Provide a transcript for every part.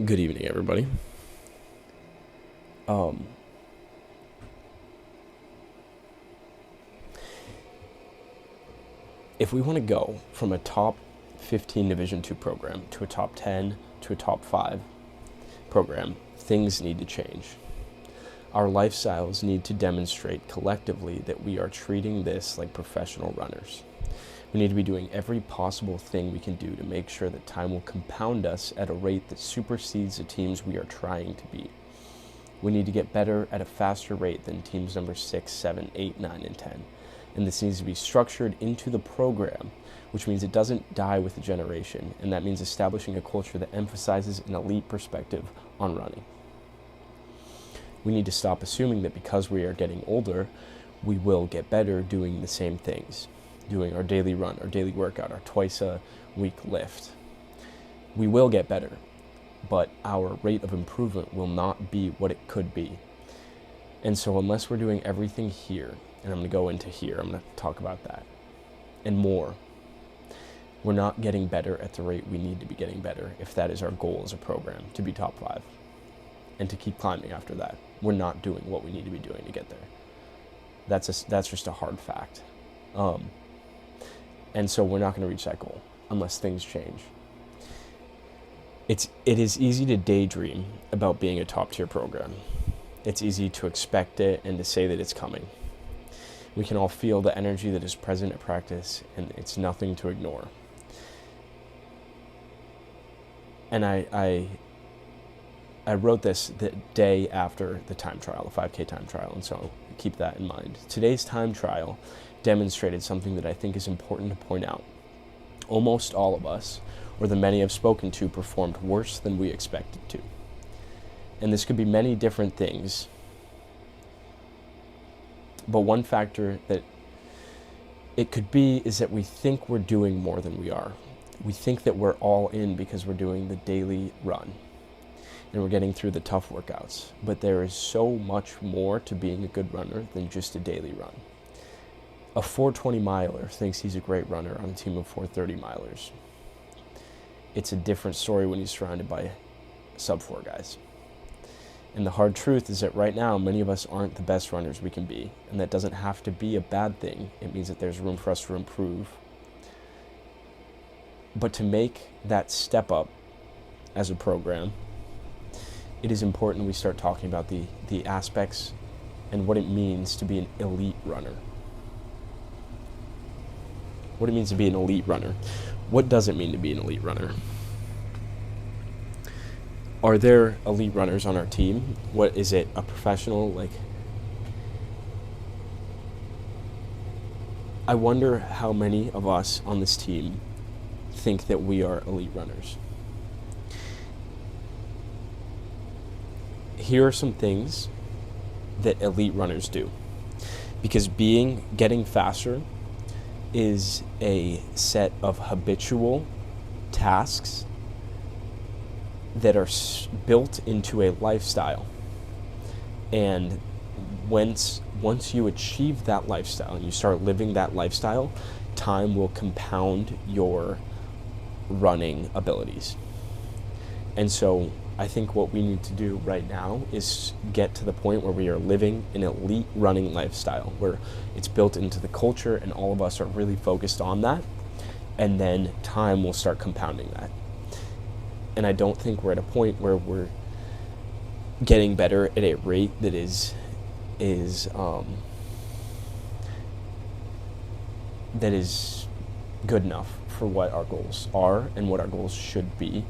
Good evening, everybody. If we want to go from a top 15 Division II program to a top 10 to a top 5 program, things need to change. Our lifestyles need to demonstrate collectively that we are treating this like professional runners. We need to be doing every possible thing we can do to make sure that time will compound us at a rate that supersedes the teams we are trying to beat. We need to get better at a faster rate than teams number 6, 7, 8, 9, and 10. And this needs to be structured into the program, which means it doesn't die with the generation. And that means establishing a culture that emphasizes an elite perspective on running. We need to stop assuming that because we are getting older, we will get better doing the same things, doing our daily run, our daily workout, our twice a week lift. We will get better, but our rate of improvement will not be what it could be. And so unless we're doing everything here, and I'm going to go into here, I'm going to talk about that, and more, we're not getting better at the rate we need to be getting better if that is our goal as a program, to be top 5, and to keep climbing after that. We're not doing what we need to be doing to get there. That's just a hard fact. And so we're not going to reach that goal unless things change. It is easy to daydream about being a top-tier program. It's easy to expect it and to say that it's coming. We can all feel the energy that is present at practice, and it's nothing to ignore. And I wrote this the day after the time trial, the 5K time trial, and so keep that in mind. Today's time trial demonstrated something that I think is important to point out. Almost all of us, or the many I've spoken to, performed worse than we expected to. And this could be many different things. But one factor that it could be is that we think we're doing more than we are. We think that we're all in because we're doing the daily run and we're getting through the tough workouts. But there is so much more to being a good runner than just a daily run. A 420 miler thinks he's a great runner on a team of 430 milers. It's a different story when he's surrounded by sub 4 guys. And the hard truth is that right now, many of us aren't the best runners we can be. And that doesn't have to be a bad thing. It means that there's room for us to improve. But to make that step up as a program, it is important we start talking about the aspects and what it means to be an elite runner. What it means to be an elite runner. What does it mean to be an elite runner? Are there elite runners on our team? What is it, a professional? I wonder how many of us on this team think that we are elite runners. Here are some things that elite runners do. Because getting faster is a set of habitual tasks that are built into a lifestyle. And once you achieve that lifestyle and you start living that lifestyle, time will compound your running abilities. And so I think what we need to do right now is get to the point where we are living an elite running lifestyle, where it's built into the culture and all of us are really focused on that, and then time will start compounding that. And I don't think we're at a point where we're getting better at a rate that is good enough for what our goals are and what our goals should be.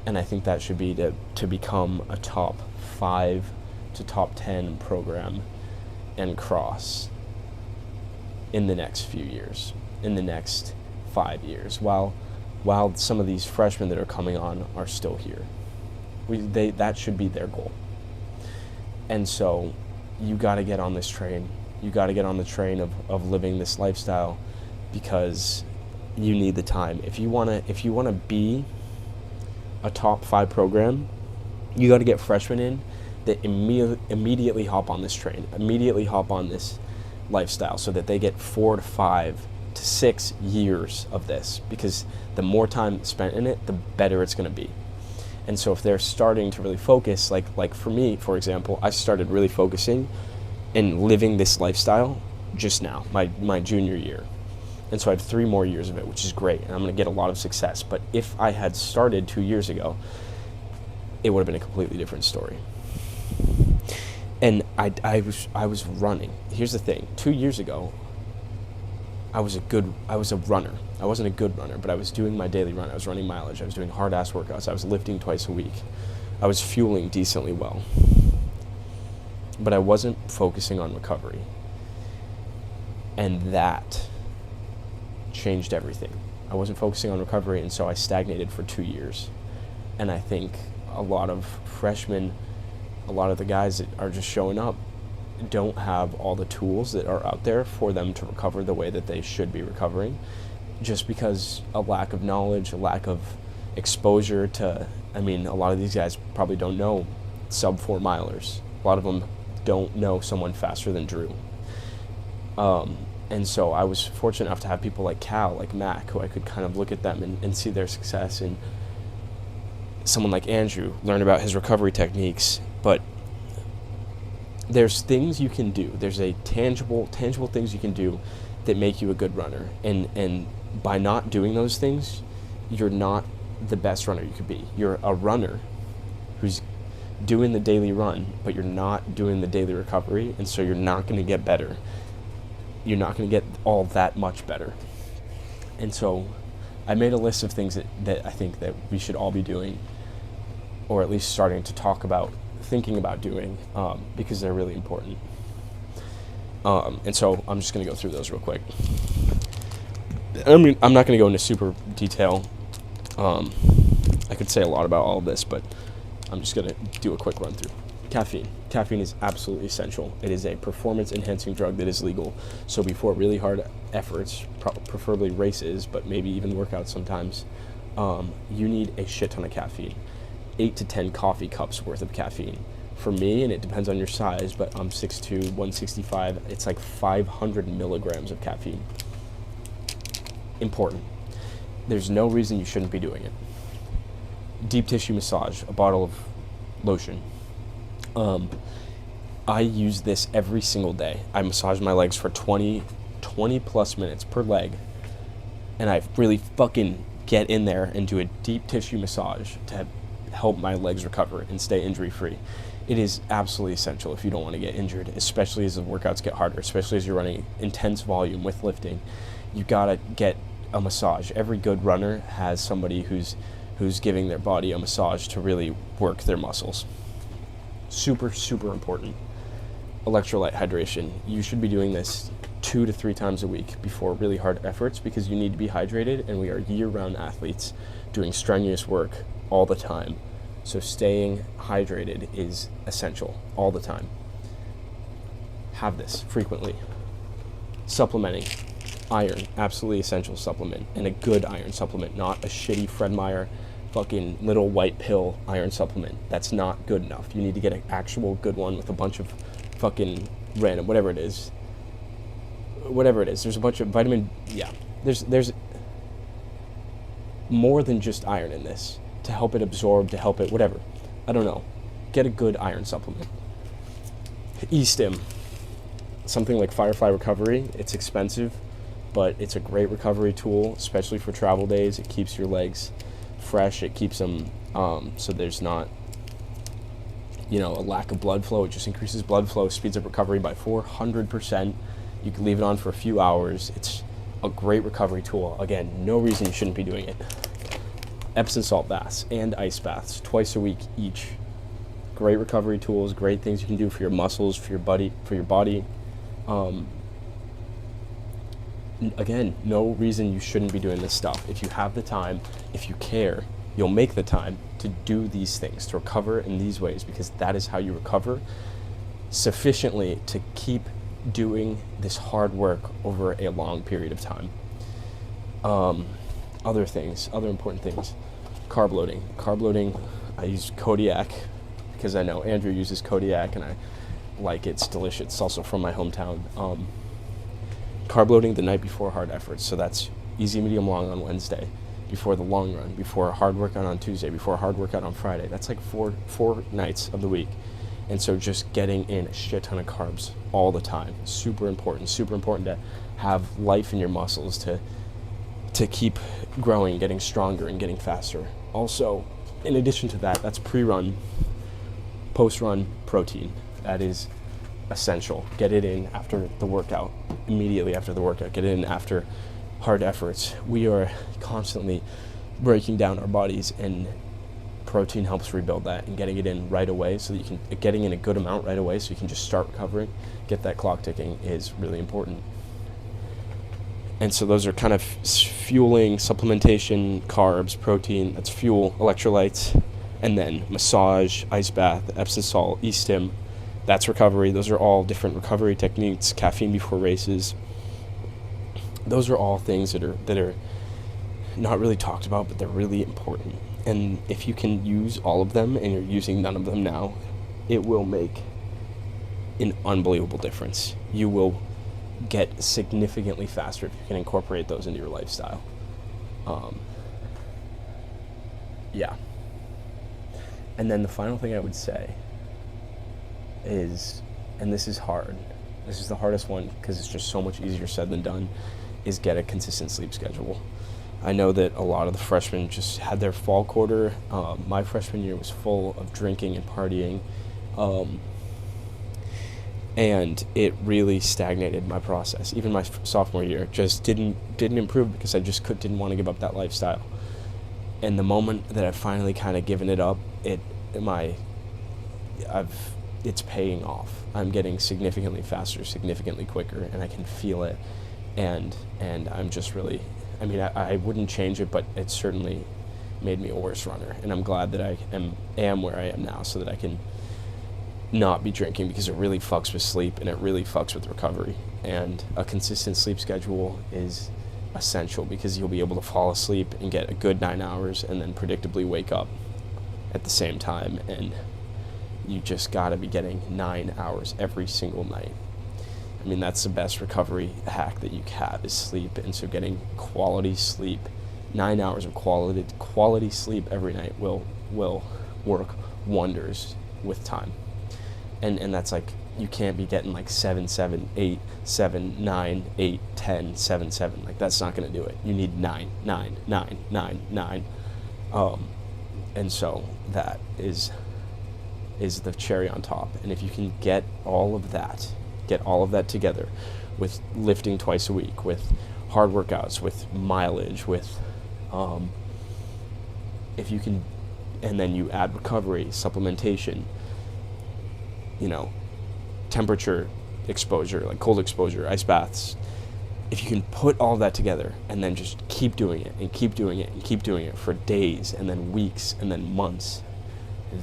And I think that should be to become a top 5 to top 10 program and cross in the next few years, in the next 5 years, while some of these freshmen that are coming on are still here. That should be their goal. And so you got to get on this train. You got to get on the train of living this lifestyle, because you need the time. If you want to be a top 5 program, you got to get freshmen in that immediately hop on this train, immediately hop on this lifestyle, so that they get 4 to 5 to 6 years of this, because the more time spent in it, the better it's going to be. And so if they're starting to really focus, like for me, for example, I started really focusing and living this lifestyle just now, my junior year. And so I have 3 more years of it, which is great, and I'm going to get a lot of success. But if I had started 2 years ago, it would have been a completely different story. And I was running. Here's the thing: 2 years ago, I was a runner. I wasn't a good runner, but I was doing my daily run. I was running mileage. I was doing hard ass workouts. I was lifting twice a week. I was fueling decently well. But I wasn't focusing on recovery. And that changed everything. I wasn't focusing on recovery, and so I stagnated for 2 years. And I think a lot of freshmen, a lot of the guys that are just showing up, don't have all the tools that are out there for them to recover the way that they should be recovering, just because a lack of knowledge, a lack of exposure to, a lot of these guys probably don't know sub 4 milers. A lot of them don't know someone faster than Drew. And so I was fortunate enough to have people like Cal, like Mac, who I could kind of look at them and see their success, and someone like Andrew, learn about his recovery techniques. But there's things you can do. There's a tangible things you can do that make you a good runner. And by not doing those things, you're not the best runner you could be. You're a runner who's doing the daily run, but you're not doing the daily recovery, and so you're not going to get better. You're not going to get all that much better. And so I made a list of things that I think that we should all be doing, or at least starting to talk about, thinking about doing, because they're really important. And so I'm just going to go through those real quick. I'm not going to go into super detail. I could say a lot about all of this, but I'm just going to do a quick run through. Caffeine. Caffeine is absolutely essential. It is a performance-enhancing drug that is legal. So before really hard efforts, preferably races, but maybe even workouts sometimes, you need a shit ton of caffeine. 8 to 10 coffee cups worth of caffeine. For me, and it depends on your size, but I'm 6'2", 165, it's like 500 milligrams of caffeine. Important. There's no reason you shouldn't be doing it. Deep tissue massage, a bottle of lotion. I use this every single day. I massage my legs for 20 plus minutes per leg, and I really fucking get in there and do a deep tissue massage to help my legs recover and stay injury free. It is absolutely essential if you don't want to get injured, especially as the workouts get harder, especially as you're running intense volume with lifting. You gotta get a massage. Every good runner has somebody who's giving their body a massage to really work their muscles. Super, super important. Electrolyte hydration. You should be doing this 2 to 3 times a week before really hard efforts, because you need to be hydrated, and we are year-round athletes doing strenuous work all the time. So staying hydrated is essential all the time. Have this frequently. Supplementing. Iron, absolutely essential supplement, and a good iron supplement, not a shitty Fred Meyer fucking little white pill iron supplement. That's not good enough. You need to get an actual good one with a bunch of fucking random, whatever it is. There's a bunch of vitamin, there's more than just iron in this to help it absorb, to help it, whatever. I don't know. Get a good iron supplement. E-Stim, something like Firefly Recovery. It's expensive, but it's a great recovery tool, especially for travel days. It keeps your legs fresh. It keeps them so there's not, a lack of blood flow. It just increases blood flow, speeds up recovery by 400%. You can leave it on for a few hours. It's a great recovery tool. Again, no reason you shouldn't be doing it. Epsom salt baths and ice baths twice a week each. Great recovery tools, great things you can do for your muscles, for your body. Again, no reason you shouldn't be doing this stuff. If you have the time, if you care, you'll make the time to do these things, to recover in these ways, because that is how you recover sufficiently to keep doing this hard work over a long period of time. Other important things. Carb loading. I use Kodiak because I know Andrew uses Kodiak and I like it. It's delicious. It's also from my hometown. Carb loading the night before hard efforts. So that's easy, medium, long on Wednesday. before the long run, before a hard workout on Tuesday, before a hard workout on Friday. That's like four nights of the week. And so just getting in a shit ton of carbs all the time, super important to have life in your muscles to keep growing, getting stronger and getting faster. Also, in addition to that, that's pre-run, post-run protein. That is essential. Get it in after the workout, immediately after the workout. Get it in after hard efforts. We are constantly breaking down our bodies, and protein helps rebuild that, and getting it in right away so that you can, getting in a good amount right away so you can just start recovering, get that clock ticking is really important. And so those are kind of fueling, supplementation, carbs, protein, that's fuel, electrolytes, and then massage, ice bath, Epsom salt, E-stim, that's recovery. Those are all different recovery techniques, caffeine before races. Those are all things that are not really talked about, but they're really important. And if you can use all of them and you're using none of them now, it will make an unbelievable difference. You will get significantly faster if you can incorporate those into your lifestyle. Yeah. And then the final thing I would say is, and this is hard, this is the hardest one because it's just so much easier said than done, is get a consistent sleep schedule. I know that a lot of the freshmen just had their fall quarter. My freshman year was full of drinking and partying. And it really stagnated my process. Even my sophomore year just didn't improve because I just didn't want to give up that lifestyle. And the moment that I've finally kind of given it up, it's paying off. I'm getting significantly faster, significantly quicker, and I can feel it. And I'm just really, I wouldn't change it, but it certainly made me a worse runner. And I'm glad that I am where I am now so that I can not be drinking, because it really fucks with sleep and it really fucks with recovery. And a consistent sleep schedule is essential because you'll be able to fall asleep and get a good 9 hours and then predictably wake up at the same time. And you just got to be getting 9 hours every single night. That's the best recovery hack that you have is sleep. And so getting quality sleep, 9 hours of quality sleep every night will work wonders with time. And that's like, you can't be getting like 7, 7, 8, 7, 9, 8, 10, 7, 7. Like, that's not going to do it. You need 9, 9, 9, 9, 9. And so that is the cherry on top. And if you can get all of that together with lifting twice a week, with hard workouts, with mileage, with, if you can, and then you add recovery, supplementation, temperature exposure, like cold exposure, ice baths. If you can put all that together and then just keep doing it and keep doing it and keep doing it for days and then weeks and then months,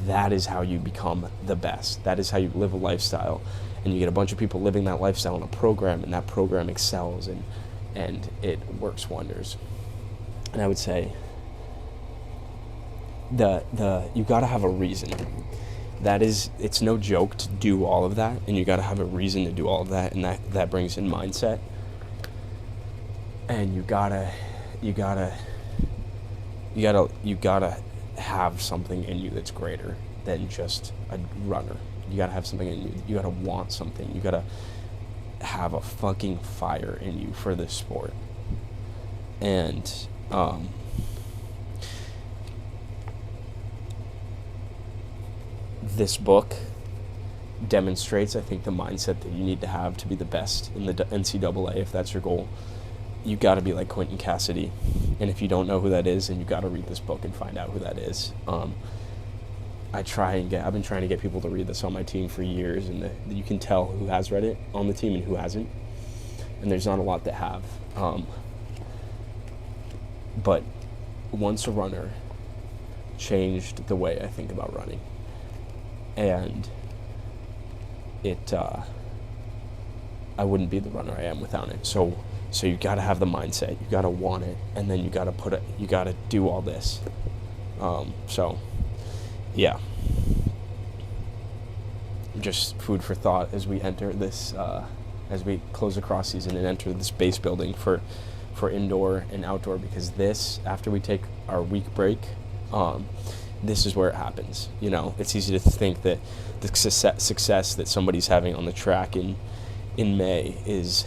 that is how you become the best. That is how you live a lifestyle. And you get a bunch of people living that lifestyle in a program, and that program excels and it works wonders. And I would say you gotta have a reason. It's no joke to do all of that, and you got to have a reason to do all of that, and that brings in mindset. And you gotta have something in you that's greater than just a runner. You gotta have something in you. You gotta want something. You gotta have a fucking fire in you for this sport. And this book demonstrates, I think, the mindset that you need to have to be the best in the NCAA. If that's your goal, you got to be like Quentin Cassidy. And if you don't know who that is, then you got to read this book and find out who that is. I've been trying to get people to read this on my team for years, and you can tell who has read it on the team and who hasn't. And there's not a lot that have. But Once a Runner changed the way I think about running. And I wouldn't be the runner I am without it. So you gotta have the mindset, you gotta want it, and then you gotta do all this. Yeah. Just food for thought as we enter this, as we close the cross season and enter this base building for for indoor and outdoor, because this, after we take our week break, this is where it happens. You know, it's easy to think that the success that somebody's having on the track in May is,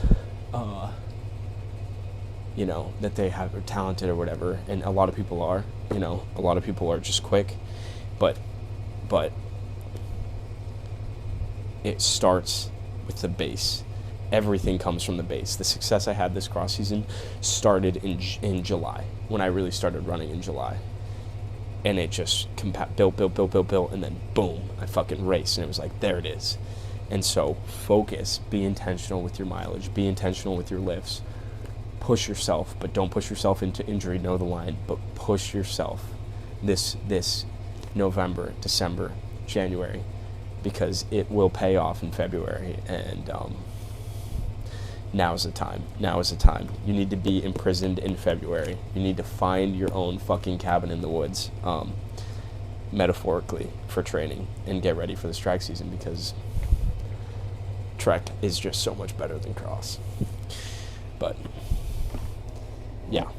you know, that they are talented or whatever, and a lot of people are. You know, a lot of people are just quick, but it starts with the base. Everything comes from the base. The success I had this cross season started in July, when I really started running in July. And it just built, and then boom, I fucking raced, and it was like, there it is. And so focus, be intentional with your mileage, be intentional with your lifts, push yourself, but don't push yourself into injury, know the line, but push yourself this November, December, January, because it will pay off in February, and now is the time. You need to be imprisoned in February. You need to find your own fucking cabin in the woods, metaphorically, for training, and get ready for this track season, because trek is just so much better than cross. But yeah,